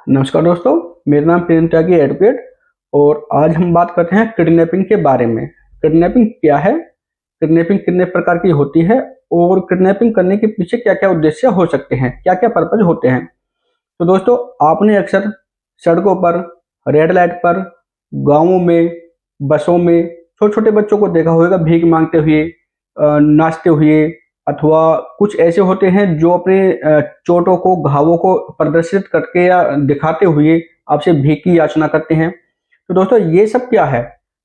नमस्कार दोस्तों, मेरा नाम प्रियम त्यागी एडवोकेट। और आज हम बात करते हैं किडनैपिंग के बारे में। किडनैपिंग क्या है, किडनैपिंग कितने प्रकार की होती है और किडनैपिंग करने के पीछे क्या क्या उद्देश्य हो सकते हैं, क्या क्या पर्पज होते हैं। तो दोस्तों, आपने अक्सर सड़कों पर, रेड लाइट पर, गाँवों में, बसों में छोटे छोटे बच्चों को देखा होगा भीख मांगते हुए, नाचते हुए, अथवा कुछ ऐसे होते हैं जो अपने चोटों को, घावों को प्रदर्शित करके या दिखाते हुए आपसे भीख की याचना करते हैं। तो दोस्तों, ये सब क्या है?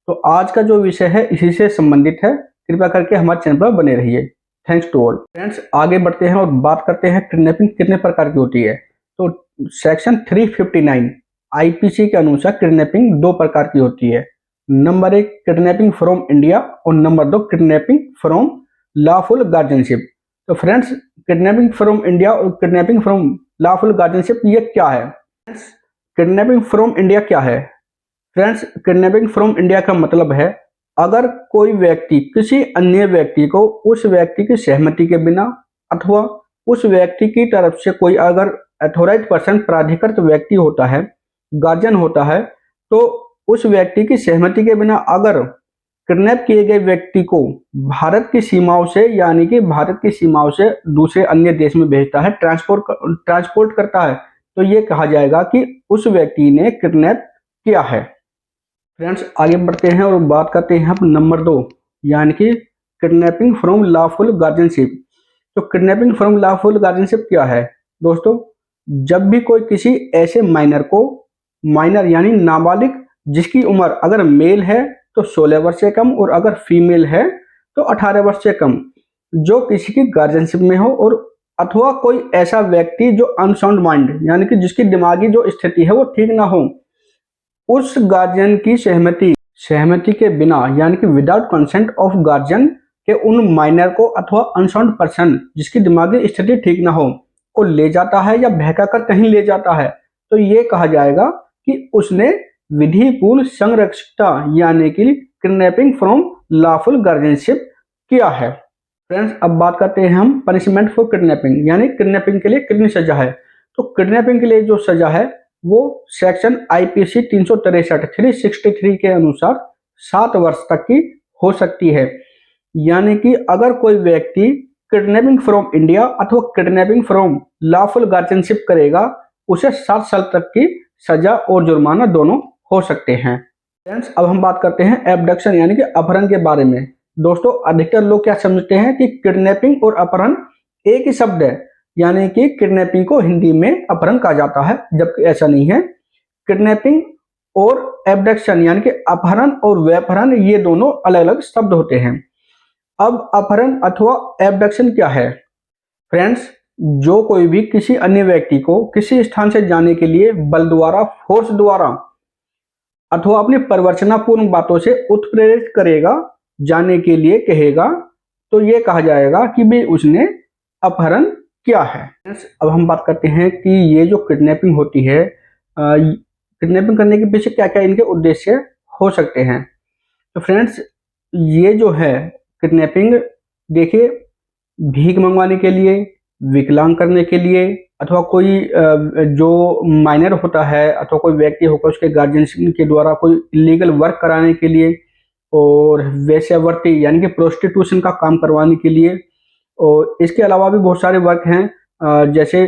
तो आज का जो विषय है इसी से संबंधित है। कृपया करके हमारे चैनल पर बने रहिए। Thanks to all friends. आगे बढ़ते हैं और बात करते हैं किडनैपिंग कितने प्रकार की होती है। तो सेक्शन 359 आईपीसी के अनुसार किडनैपिंग दो प्रकार की होती है। नंबर 1 किडनैपिंग फ्रॉम इंडिया और number 2 kidnapping from lawful guardianship. तो फ्रेंड्स, किडनैपिंग फ्रॉम इंडिया और किडनैपिंग फ्रॉम लॉफुल गार्जियनशिप ये क्या है? किडनैपिंग फ्रॉम इंडिया क्या है? फ्रेंड्स, किडनैपिंग फ्रॉम इंडिया का मतलब है अगर कोई व्यक्ति किसी अन्य व्यक्ति को उस व्यक्ति की सहमति के बिना अथवा उस व्यक्ति की तरफ से कोई अगर अथॉराइज्ड पर्सन, प्राधिकृत व्यक्ति होता है, गार्जियन होता है, तो उस व्यक्ति की सहमति के बिना अगर किडनैप किए गए व्यक्ति को भारत की सीमाओं से, यानी कि भारत की सीमाओं से दूसरे अन्य देश में भेजता है, ट्रांसपोर्ट करता है, तो ये कहा जाएगा कि उस व्यक्ति ने किडनैप किया है। फ्रेंड्स, आगे बढ़ते हैं और बात करते हैं हम नंबर 2, यानी कि किडनैपिंग फ्रॉम लॉफुल गार्जियनशिप। तो किडनैपिंग फ्रॉम लॉफुल गार्जियनशिप क्या है? दोस्तों, जब भी कोई किसी ऐसे माइनर को, माइनर यानी नाबालिग, जिसकी उम्र अगर मेल है तो 16 वर्ष से कम और अगर फीमेल है तो 18 वर्ष से कम, जो किसी की गार्जियनशिप में हो, और अथवा कोई ऐसा व्यक्ति जो अनसाउंड माइंड, यानी कि जिसकी दिमागी जो स्थिति है वो ठीक ना हो, उस गार्जियन की सहमति के बिना, यानी कि विदाउट कंसेंट ऑफ गार्जियन के उन माइनर को अथवा अनसाउंड पर्सन जिसकी दिमागी स्थिति ठीक ना हो को ले जाता है या बहकाकर कहीं ले जाता है, तो ये कहा जाएगा कि उसने विधिपूर्ण संरक्षिता यानी कि किडनैपिंग फ्रॉम लॉफुल गार्जियनशिप किया है। फ्रेंड्स, अब बात करते हैं हम पनिशमेंट फॉर किडनैपिंग, यानी किडनैपिंग के लिए कितनी सजा है। तो किडनैपिंग के लिए जो सजा है वो सेक्शन आईपीसी 363 के अनुसार 7 वर्ष तक की हो सकती है। यानी कि अगर कोई व्यक्ति किडनैपिंग फ्रॉम इंडिया अथवा किडनैपिंग फ्रॉम लॉफुल गार्जियनशिप करेगा, उसे 7 साल तक की सजा और जुर्माना दोनों हो सकते हैं। फ्रेंड्स, अब हम बात करते हैं एब्डक्शन यानी कि अपहरण के बारे में। दोस्तों, अधिकतर लोग क्या समझते हैं कि किडनैपिंग और अपहरण एक ही शब्द है, यानी कि किडनैपिंग को हिंदी में अपहरण कहा जाता है, जबकि ऐसा नहीं है। किडनैपिंग और एब्डक्शन यानी कि अपहरण और व्यपहरण ये दोनों अलग अलग शब्द होते हैं। अब अपहरण अथवा एब्डक्शन क्या है? फ्रेंड्स, जो कोई भी किसी अन्य व्यक्ति को किसी स्थान से जाने के लिए बल द्वारा, फोर्स द्वारा अथवा अपनी प्रवचनापूर्ण बातों से उत्प्रेरित करेगा, जाने के लिए कहेगा, तो ये कहा जाएगा कि भी उसने अपहरण क्या है। अब हम बात करते हैं कि ये जो किडनैपिंग होती है, किडनैपिंग करने के पीछे क्या क्या इनके उद्देश्य हो सकते हैं। तो फ्रेंड्स, ये जो है किडनैपिंग, देखिए, भीख मंगवाने के लिए, विकलांग करने के लिए, अथवा कोई जो माइनर होता है अथवा कोई व्यक्ति होकर उसके गार्जियन के द्वारा कोई इलीगल वर्क कराने के लिए, और वेश्यावृत्ति यानी कि प्रोस्टिट्यूशन का काम करवाने के लिए। और इसके अलावा भी बहुत सारे वर्क हैं, जैसे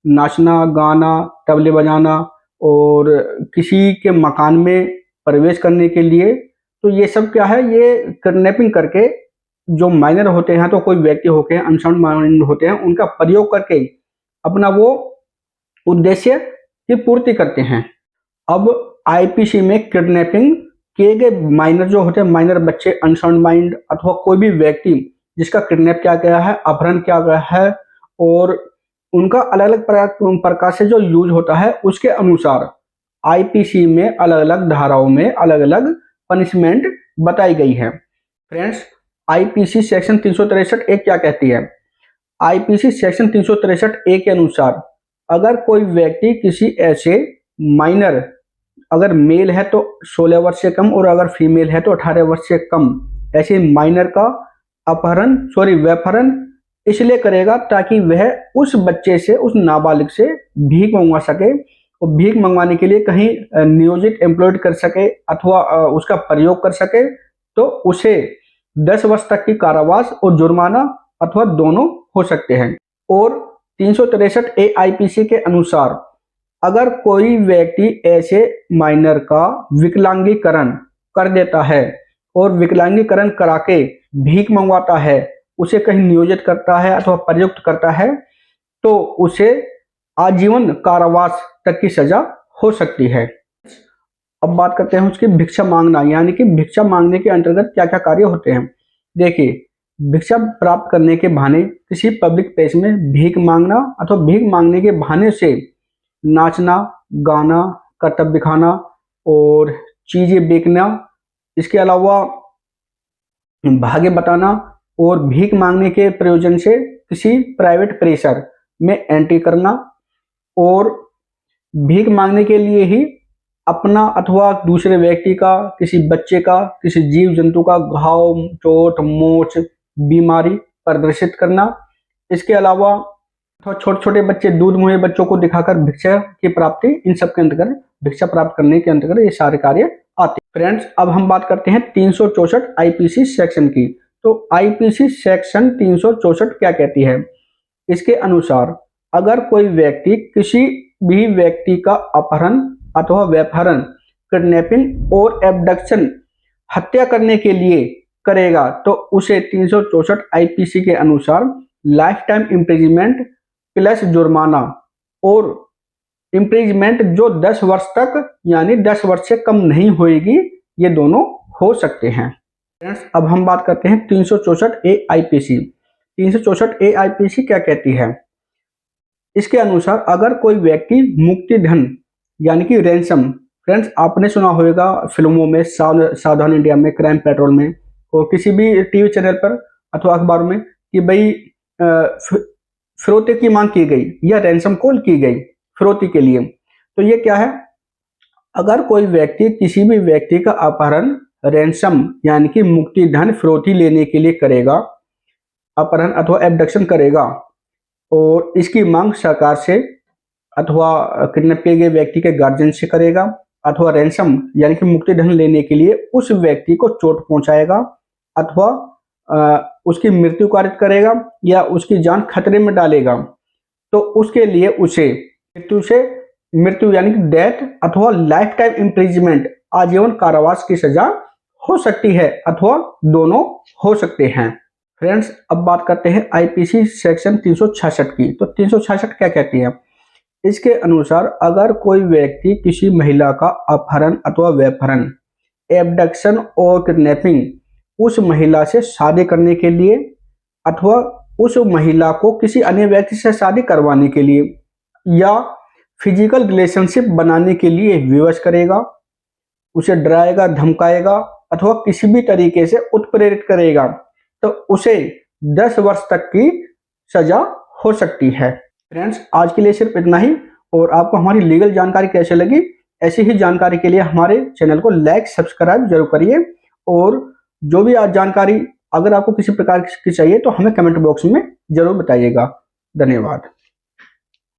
नाचना, गाना, तबले बजाना, और किसी के मकान में प्रवेश करने के लिए। तो ये सब क्या है, ये किडनैपिंग करके जो माइनर होते हैं तो कोई व्यक्ति होते हैं, अनसाउंड माइंड होते हैं, उनका प्रयोग करके अपना वो उद्देश्य की पूर्ति करते हैं। अब आईपीसी में किडनैपिंग किए गए माइनर जो होते हैं, माइनर बच्चे, अनसाउंड माइंड अथवा कोई भी व्यक्ति जिसका किडनैप किया गया है, अपहरण किया गया है, और उनका अलग अलग प्रकार से जो यूज होता है, उसके अनुसार आईपीसी में अलग अलग धाराओं में अलग अलग पनिशमेंट बताई गई है। फ्रेंड्स, आईपीसी सेक्शन 363 एक क्या कहती है? आईपीसी सेक्शन 363 ए के अनुसार अगर कोई व्यक्ति किसी ऐसे माइनर, अगर मेल है तो 16 वर्ष से कम और अगर फीमेल है तो 18 वर्ष से कम, ऐसे माइनर का अपहरण, व्यपहरण इसलिए करेगा ताकि वह उस बच्चे से, उस नाबालिग से भीख मंगवा सके वो भीख मंगवाने के लिए कहीं नियोजित एम्प्लॉयड कर सके अथवा उसका प्रयोग कर सके, तो उसे 10 वर्ष तक की कारावास और जुर्माना अथवा दोनों हो सकते हैं। और 363 AIPC के अनुसार अगर कोई व्यक्ति ऐसे माइनर का विकलांगीकरण कर देता है और विकलांगीकरण करा के भीख मंगवाता है, उसे कहीं नियोजित करता है अथवा प्रयुक्त करता है, तो उसे आजीवन कारावास तक की सजा हो सकती है। अब बात करते हैं उसकी भिक्षा मांगना, यानी कि भिक्षा मांगने के अंतर्गत क्या क्या कार्य होते हैं। देखिए, भिक्षा प्राप्त करने के बहाने किसी पब्लिक प्लेस में भीख मांगना अथवा भीख मांगने के बहाने से नाचना, गाना, करतब दिखाना और चीजें बेचना, इसके अलावा भाग्य बताना और भीख मांगने के प्रयोजन से किसी प्राइवेट प्रेशर में एंट्री करना और भीख मांगने के लिए ही अपना अथवा दूसरे व्यक्ति का, किसी बच्चे का, किसी जीव जंतु का घाव, चोट, मोच, बीमारी प्रदर्शित करना। इसके अलावा छोटे छोटे बच्चे, दूध मुहे बच्चों को दिखाकर भिक्षा की प्राप्ति, इन सब के अंतर्गत, भिक्षा प्राप्त करने के अंतर्गत ये सारे कार्य आते हैं। फ्रेंड्स, अब हम बात करते हैं 364 IPC सेक्शन की। तो IPC सेक्शन 364 क्या कहती है? इसके अनुसार अगर कोई व्यक्ति किसी भी व्यक्ति का अपहरण अथवा व्यपहरण, किडनैपिंग और एब्डक्शन, हत्या करने के लिए करेगा, तो उसे 364 IPC के अनुसार लाइफ टाइम इम्प्रिजमेंट प्लस जुर्माना और इम्प्रिजमेंट जो 10 वर्ष तक यानी 10 वर्ष से कम नहीं होएगी, ये दोनों हो सकते हैं। फ्रेंड्स, अब हम बात करते हैं 364 AIPC। 364 AIPC क्या कहती है? इसके अनुसार अगर कोई व्यक्ति मुक्ति धन यानी कि रैंसम, फ्रेंड्स आपने सुना होगा फिल्मों में, सावधान इंडिया में, क्राइम पेट्रोल में और किसी भी टीवी चैनल पर अथवा अखबार में कि भाई फिरौती की मांग की गई या रैंसम कॉल की गई फिरौती के लिए। तो ये क्या है? अगर कोई व्यक्ति किसी भी व्यक्ति का अपहरण, रैंसम यानी कि मुक्ति धन, फिरौती लेने के लिए करेगा, अपहरण अथवा एब्डक्शन करेगा और इसकी मांग सरकार से अथवा किडनैप किए गए व्यक्ति के गार्जियन से करेगा, अथवा रैंसम यानी कि मुक्ति धन लेने के लिए उस व्यक्ति को चोट पहुंचाएगा अथवा उसकी मृत्यु कारित करेगा या उसकी जान खतरे में डालेगा, तो उसके लिए उसे मृत्यु यानी कि डेथ अथवा लाइफ टाइम इम्प्रिजमेंट, आजीवन कारावास की सजा हो सकती है अथवा दोनों हो सकते हैं। फ्रेंड्स, अब बात करते हैं IPC सेक्शन 366 की। तो 366 क्या कहती है? इसके अनुसार अगर कोई व्यक्ति किसी महिला का अपहरण अथवा व्यपहरण, एब्डक्शन और किडनैपिंग उस महिला से शादी करने के लिए अथवा उस महिला को किसी अन्य व्यक्ति से शादी करवाने के लिए या फिजिकल रिलेशनशिप बनाने के लिए विवश करेगा, उसे डराएगा, धमकाएगा अथवा किसी भी तरीके से उत्प्रेरित करेगा, तो उसे 10 वर्ष तक की सजा हो सकती है। फ्रेंड्स, आज के लिए सिर्फ इतना ही। और आपको हमारी लीगल जानकारी कैसे लगी, ऐसी ही जानकारी के लिए हमारे चैनल को लाइक, सब्सक्राइब जरूर करिए। और जो भी आज जानकारी अगर आपको किसी प्रकार की चाहिए तो हमें कमेंट बॉक्स में जरूर बताइएगा। धन्यवाद।